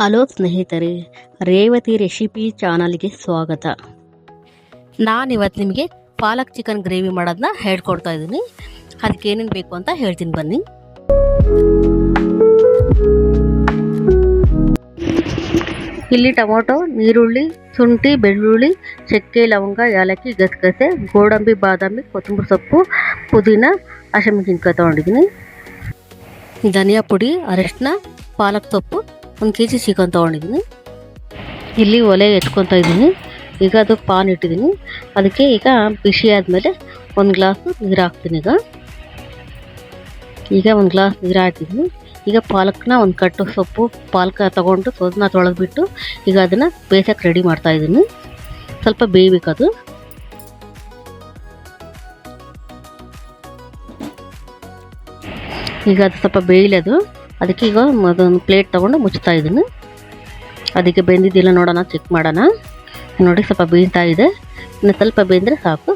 Hello ಸ್ನೇಹಿತರೆ, Revathi recipe ಚಾನಲ್ಗೆ ಸ್ವಾಗತ. ನಾನಿವತ್ತು ನಿಮಗೆ ಪಾಲಕ್ ಚಿಕನ್ ಗ್ರೇವಿ ಮಾಡೋದನ್ನ ಹೇಳ್ಕೊಡ್ತಾ ಇದ್ದೀನಿ. ಅದಕ್ಕೆ ಏನೇನು ಬೇಕು ಅಂತ ಹೇಳ್ತೀನಿ ಬನ್ನಿ. ಇಲ್ಲಿ ಟೊಮೊಟೊ, ನೀರುಳ್ಳಿ, ಶುಂಠಿ, ಬೆಳ್ಳುಳ್ಳಿ, ಚಕ್ಕೆ, ಲವಂಗ, ಏಲಕ್ಕಿ, ಗಸಗಸೆ, ಗೋಡಂಬಿ, ಬಾದಾಮಿ, ಕೊತ್ತಂಬರಿ ಸೊಪ್ಪು, ಪುದೀನ, ಹಸಿಮೆಣಸಿನ್ಕಾಯಿ ತೊಗೊಂಡಿದ್ದೀನಿ. ಧನಿಯಾ ಪುಡಿ, ಅರಿಶಿನ, ಪಾಲಕ್ ಸೊಪ್ಪು, 1 kg ಚಿಕನ್ ತೊಗೊಂಡಿದ್ದೀನಿ. ಇಲ್ಲಿ ಒಲೆ ಎತ್ಕೊತಾ ಇದ್ದೀನಿ. ಈಗ ಅದು ಪಾನ್ ಇಟ್ಟಿದ್ದೀನಿ. ಅದಕ್ಕೆ ಈಗ ಬಿಸಿ ಆದಮೇಲೆ 1 ಗ್ಲಾಸು ನೀರು ಹಾಕ್ತೀನಿ. ಈಗ 1 ಗ್ಲಾಸ್ ನೀರು ಹಾಕಿದ್ದೀನಿ. ಈಗ ಪಾಲಕ್ನ ಒಂದು ಕಟ್ಟು ಸೊಪ್ಪು ಪಾಲಕ್ ತೊಗೊಂಡು ಅದನ್ನ ತೊಳೆದ್ಬಿಟ್ಟು ಈಗ ಅದನ್ನು ಬೇಯಿಸೋಕ್ಕೆ ರೆಡಿ ಮಾಡ್ತಾಯಿದ್ದೀನಿ. ಸ್ವಲ್ಪ ಬೇಯಬೇಕದು. ಈಗ ಅದು ಸ್ವಲ್ಪ ಬೇಯಲದು. ಅದಕ್ಕೆ ಈಗ ಅದೊಂದು ಪ್ಲೇಟ್ ತೊಗೊಂಡು ಮುಚ್ತಾ ಇದ್ದೀನಿ. ಅದಕ್ಕೆ ಬೆಂದಿದ್ದಿಲ್ಲ ನೋಡೋಣ, ಚೆಕ್ ಮಾಡೋಣ. ನೋಡಿ ಸ್ವಲ್ಪ ಬೇಯ್ತಾ ಇದೆ. ಇನ್ನು ಸ್ವಲ್ಪ ಬೇಯ್ದರೆ ಸಾಕು.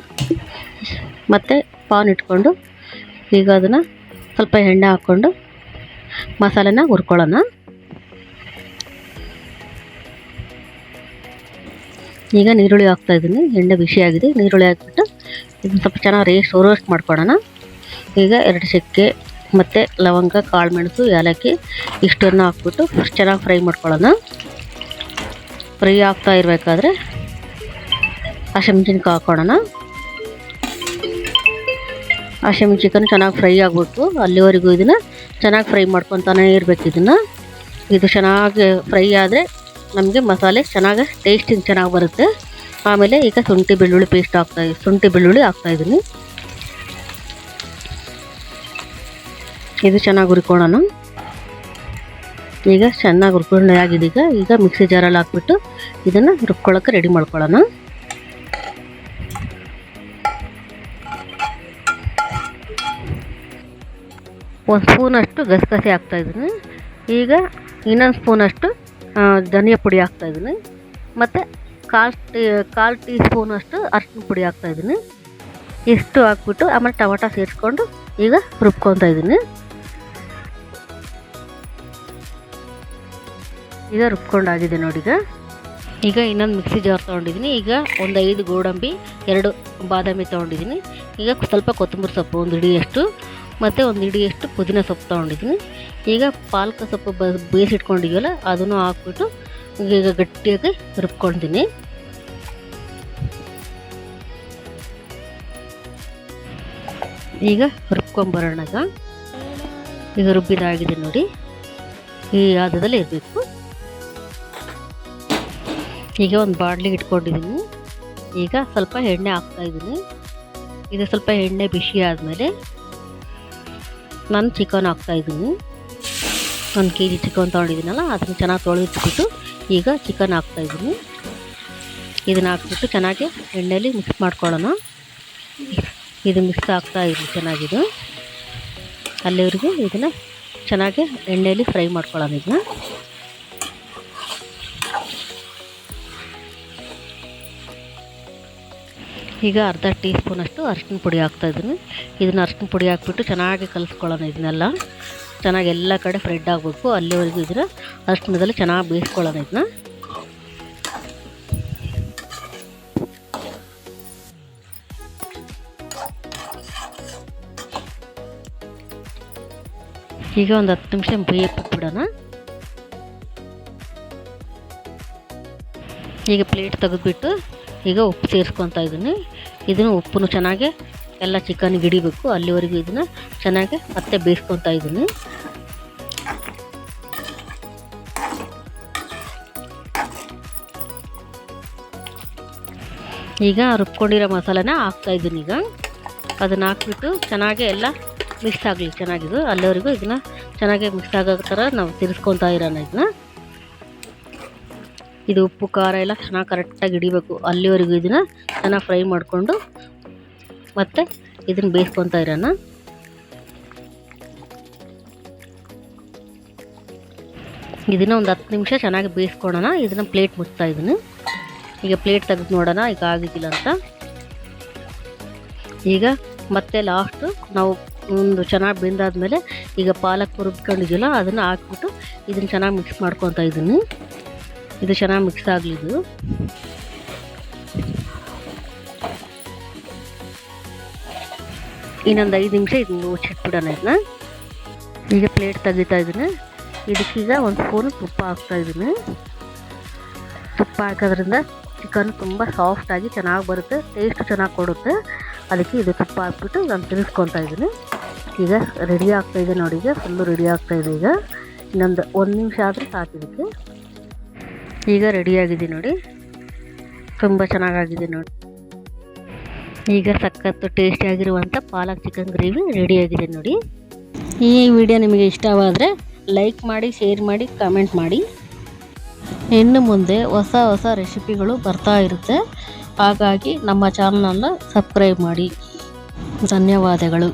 ಮತ್ತು ಪಾನ್ ಇಟ್ಕೊಂಡು ಈಗ ಅದನ್ನು ಸ್ವಲ್ಪ ಎಣ್ಣೆ ಹಾಕ್ಕೊಂಡು ಮಸಾಲೆನ ಹುರ್ಕೊಳ್ಳೋಣ. ಈಗ ನೀರುಳ್ಳಿ ಹಾಕ್ತಾಯಿದ್ದೀನಿ. ಎಣ್ಣೆ ಬಿಸಿಯಾಗಿದೆ. ನೀರುಳ್ಳಿ ಹಾಕ್ಬಿಟ್ಟು ಇದನ್ನು ಸ್ವಲ್ಪ ಚೆನ್ನಾಗಿ ರೋಸ್ಟ್ ಮಾಡ್ಕೊಳ್ಳೋಣ. ಈಗ 2 ಚಕ್ಕೆ ಮತ್ತು ಲವಂಗ, ಕಾಳು ಮೆಣಸು, ಏಲಕ್ಕಿ ಇಷ್ಟನ್ನು ಹಾಕ್ಬಿಟ್ಟು ಚೆನ್ನಾಗಿ ಫ್ರೈ ಮಾಡ್ಕೊಳ್ಳೋಣ. ಫ್ರೈ ಆಗ್ತಾ ಇರಬೇಕಾದ್ರೆ ಹಸಿಮೆಣಸಿನ್ಕಾಯಿ ಹಾಕ್ಕೊಳ್ಳೋಣ. ಹಸಿಮೆಣಸಿನ್ಕಾಯಿ ಚೆನ್ನಾಗಿ ಫ್ರೈ ಆಗ್ಬಿಟ್ಟು ಅಲ್ಲಿವರೆಗೂ ಇದನ್ನು ಚೆನ್ನಾಗಿ ಫ್ರೈ ಮಾಡ್ಕೊತಾನೆ ಇರಬೇಕು. ಇದು ಚೆನ್ನಾಗಿ ಫ್ರೈ ಆದರೆ ನಮಗೆ ಮಸಾಲೆ ಚೆನ್ನಾಗಿ ಟೇಸ್ಟಿಂಗ್ ಚೆನ್ನಾಗಿ ಬರುತ್ತೆ. ಆಮೇಲೆ ಈಗ ಶುಂಠಿ ಬೆಳ್ಳುಳ್ಳಿ ಹಾಕ್ತಾಯಿದ್ದೀನಿ. ಇದು ಚೆನ್ನಾಗಿ ಹುರ್ಕೊಳ್ಳೋಣ. ಈಗ ಚೆನ್ನಾಗಿ ಹುರ್ಕೊಂಡು ಆಗಿದೆ. ಈಗ ಮಿಕ್ಸಿ ಜಾರಲ್ಲಿ ಹಾಕ್ಬಿಟ್ಟು ಇದನ್ನು ರುಬ್ಕೊಳ್ಳೋಕೆ ರೆಡಿ ಮಾಡ್ಕೊಳ್ಳೋಣ. ಒಂದು ಸ್ಪೂನಷ್ಟು ಗಸಗಸೆ ಹಾಕ್ತಾಯಿದ್ದೀನಿ. ಈಗ ಇನ್ನೊಂದು ಸ್ಪೂನಷ್ಟು ಧನಿಯಾ ಪುಡಿ ಹಾಕ್ತಾಯಿದ್ದೀನಿ. ಮತ್ತು ಕಾಲು ಟೀ ಸ್ಪೂನಷ್ಟು ಅರಿಶಿನ ಪುಡಿ ಹಾಕ್ತಾಯಿದ್ದೀನಿ. ಇಷ್ಟು ಹಾಕ್ಬಿಟ್ಟು ಆಮೇಲೆ ಟೊಮೊಟೊ ಸೇರಿಸ್ಕೊಂಡು ಈಗ ರುಬ್ಕೊತಾ ಇದ್ದೀನಿ. ಈಗ ರುಬ್ಕೊಂಡಾಗಿದೆ ನೋಡಿ. ಈಗ ಇನ್ನೊಂದು ಮಿಕ್ಸಿ ಜಾರ್ ತೊಗೊಂಡಿದ್ದೀನಿ. ಈಗ ಒಂದು 5 ಗೋಡಂಬಿ, 2 ಬಾದಾಮಿ ತೊಗೊಂಡಿದ್ದೀನಿ. ಈಗ ಸ್ವಲ್ಪ ಕೊತ್ತಂಬರಿ ಸೊಪ್ಪು 1 ಹಿಡಿಯಷ್ಟು ಮತ್ತು 1 ಹಿಡಿಯಷ್ಟು ಪುದೀನ ಸೊಪ್ಪು ತೊಗೊಂಡಿದ್ದೀನಿ. ಈಗ ಪಾಲಕ್ ಸೊಪ್ಪು ಬೇಯಿಸಿಟ್ಕೊಂಡಿದ್ದೀವಲ್ಲ ಅದನ್ನು ಹಾಕ್ಬಿಟ್ಟು ಈಗ ಗಟ್ಟಿಯಾಗಿ ರುಬ್ಕೊಳ್ತೀನಿ. ಈಗ ರುಬ್ಕೊಂಬರೋಣ. ಈಗ ರುಬ್ಬಿದಾಗಿದೆ ನೋಡಿ. ಈ ಹದದಲ್ಲಿ ಇರಬೇಕು. ಈಗ ಒಂದು ಬಾಣಲಿಗೆ ಇಟ್ಕೊಂಡಿದ್ದೀನಿ. ಈಗ ಸ್ವಲ್ಪ ಎಣ್ಣೆ ಹಾಕ್ತಾಯಿದ್ದೀನಿ. ಇದು ಸ್ವಲ್ಪ ಎಣ್ಣೆ ಬಿಸಿ ಆದಮೇಲೆ ನಾನು ಚಿಕನ್ ಹಾಕ್ತಾಯಿದ್ದೀನಿ. 1 kg ಚಿಕನ್ ತೊಗೊಂಡಿದ್ದೀನಲ್ಲ ಅದನ್ನು ಚೆನ್ನಾಗಿ ತೊಳೆದಿಟ್ಬಿಟ್ಟು ಈಗ ಚಿಕನ್ ಹಾಕ್ತಾಯಿದ್ದೀನಿ. ಇದನ್ನು ಹಾಕ್ಬಿಟ್ಟು ಚೆನ್ನಾಗಿ ಎಣ್ಣೆಯಲ್ಲಿ ಮಿಕ್ಸ್ ಮಾಡ್ಕೊಳ್ಳೋಣ. ಇದು ಮಿಕ್ಸ್ ಆಗ್ತಾಯಿದ್ದೀನಿ ಚೆನ್ನಾಗಿದು. ಅಲ್ಲಿವರೆಗೂ ಇದನ್ನು ಚೆನ್ನಾಗಿ ಎಣ್ಣೆಯಲ್ಲಿ ಫ್ರೈ ಮಾಡ್ಕೊಳ್ಳೋಣ. ಇದನ್ನ ಈಗ ಅರ್ಧ ಟೀ ಸ್ಪೂನಷ್ಟು ಅರಿಶಿನ ಪುಡಿ ಹಾಕ್ತಾಯಿದ್ದೀನಿ. ಇದನ್ನು ಅರಿಶಿನ ಪುಡಿ ಹಾಕ್ಬಿಟ್ಟು ಚೆನ್ನಾಗಿ ಕಲಿಸ್ಕೊಳ್ಳೋಣ. ಇದನ್ನೆಲ್ಲ ಚೆನ್ನಾಗಿ ಎಲ್ಲ ಕಡೆ ಫ್ರೆಡ್ ಆಗಬೇಕು. ಅಲ್ಲಿವರೆಗೂ ಇದನ್ನು ಅರಿಶಿನದಲ್ಲಿ ಚೆನ್ನಾಗಿ ಬೇಯಿಸ್ಕೊಳ್ಳೋಣ. ಇದನ್ನ ಈಗ ಒಂದು 10 ನಿಮಿಷ ಬೇಯಕ್ಕೆ ಬಿಡೋಣ. ಈಗ ಪ್ಲೇಟ್ ತೆಗೆದುಬಿಟ್ಟು ಈಗ ಉಪ್ಪು ಸೇರಿಸ್ಕೊತಾ ಇದ್ದೀನಿ. ಇದನ್ನು ಉಪ್ಪನ್ನು ಚೆನ್ನಾಗಿ ಎಲ್ಲ ಚಿಕನ್ಗೆ ಹಿಡಿಬೇಕು. ಅಲ್ಲಿವರೆಗೂ ಇದನ್ನು ಚೆನ್ನಾಗಿ ಮತ್ತೆ ಬೇಯಿಸ್ಕೊತಾ ಇದ್ದೀನಿ. ಈಗ ರುಬ್ಕೊಂಡಿರೋ ಮಸಾಲೆನ ಹಾಕ್ತಾಯಿದ್ದೀನಿ. ಈಗ ಅದನ್ನು ಹಾಕ್ಬಿಟ್ಟು ಚೆನ್ನಾಗಿ ಎಲ್ಲ ಮಿಕ್ಸ್ ಆಗಲಿ ಚೆನ್ನಾಗಿದು. ಅಲ್ಲಿವರೆಗೂ ಇದನ್ನು ಚೆನ್ನಾಗಿ ಮಿಕ್ಸ್ ಆಗೋ ಥರ ನಾವು ತಿರ್ಸ್ಕೊತಾ ಇರೋಣ. ಇದು ಉಪ್ಪು ಖಾರ ಎಲ್ಲ ಚೆನ್ನಾಗಿ ಕರೆಕ್ಟಾಗಿ ಹಿಡಿಬೇಕು. ಅಲ್ಲಿವರೆಗೂ ಇದನ್ನು ಚೆನ್ನಾಗಿ ಫ್ರೈ ಮಾಡಿಕೊಂಡು ಮತ್ತು ಇದನ್ನು ಬೇಯಿಸ್ಕೊತಾ ಇರೋಣ. ಇದನ್ನು ಒಂದು 10 ನಿಮಿಷ ಚೆನ್ನಾಗಿ ಬೇಯಿಸ್ಕೊಳ್ಳೋಣ. ಇದನ್ನು ಪ್ಲೇಟ್ ಮುಚ್ತಾ ಇದ್ದೀನಿ. ಈಗ ಪ್ಲೇಟ್ ತೆಗೆದು ನೋಡೋಣ ಈಗ ಆಗಿದ್ದಿಲ್ಲ ಅಂತ. ಈಗ ಮತ್ತೆ ಲಾಸ್ಟು ನಾವು ಒಂದು ಚೆನ್ನಾಗಿ ಬೆಂದಾದ್ಮೇಲೆ ಈಗ ಪಾಲಕ್ ರುಬ್ಕೊಂಡಿದ್ದಿಲ್ಲ ಅದನ್ನು ಹಾಕ್ಬಿಟ್ಟು ಇದನ್ನು ಚೆನ್ನಾಗಿ ಮಿಕ್ಸ್ ಮಾಡ್ಕೊತಾ ಇದ್ದೀನಿ. ಇದು ಚೆನ್ನಾಗಿ ಮಿಕ್ಸ್ ಆಗಲಿ. ಇದು ಇನ್ನೊಂದು 5 ನಿಮಿಷ ಇದನ್ನು ಮುಚ್ಚಿಟ್ಬಿಡೋಣ. ಇದನ್ನ ಈಗ ಪ್ಲೇಟ್ ತೆಗಿತಾ ಇದ್ದೀನಿ. ಇದಕ್ಕೀಗ ಒಂದು ಸ್ಪೂನ್ ತುಪ್ಪ ಹಾಕ್ತಾಯಿದ್ದೀನಿ. ತುಪ್ಪ ಹಾಕೋದ್ರಿಂದ ಚಿಕನ್ ತುಂಬ ಸಾಫ್ಟಾಗಿ ಚೆನ್ನಾಗಿ ಬರುತ್ತೆ, ಟೇಸ್ಟ್ ಚೆನ್ನಾಗಿ ಕೊಡುತ್ತೆ. ಅದಕ್ಕೆ ಇದು ತುಪ್ಪ ಹಾಕ್ಬಿಟ್ಟು ನಾನು ತಿನ್ನಿಸ್ಕೊತಾ ಇದ್ದೀನಿ. ಈಗ ರೆಡಿ ಆಗ್ತಾಯಿದೆ ನೋಡಿ. ಈಗ ಫುಲ್ಲು ರೆಡಿ ಆಗ್ತಾಯಿದೆ. ಈಗ ಇನ್ನೊಂದು 1 ನಿಮಿಷ ಆದರೆ ಸಾಕು ಇದಕ್ಕೆ. ಈಗ ರೆಡಿಯಾಗಿದೆ ನೋಡಿ, ತುಂಬ ಚೆನ್ನಾಗಾಗಿದೆ ನೋಡಿ. ಈಗ ಸಖತ್ತು ಟೇಸ್ಟಿಯಾಗಿರುವಂಥ ಪಾಲಕ್ ಚಿಕನ್ ಗ್ರೇವಿ ರೆಡಿಯಾಗಿದೆ ನೋಡಿ. ಈ ವಿಡಿಯೋ ನಿಮಗೆ ಇಷ್ಟವಾದರೆ ಲೈಕ್ ಮಾಡಿ, ಶೇರ್ ಮಾಡಿ, ಕಮೆಂಟ್ ಮಾಡಿ. ಇನ್ನು ಮುಂದೆ ಹೊಸ ಹೊಸ ರೆಸಿಪಿಗಳು ಬರ್ತಾ ಇರುತ್ತೆ. ಹಾಗಾಗಿ ನಮ್ಮ ಚಾನಲನ್ನು ಸಬ್ಸ್ಕ್ರೈಬ್ ಮಾಡಿ. ಧನ್ಯವಾದಗಳು.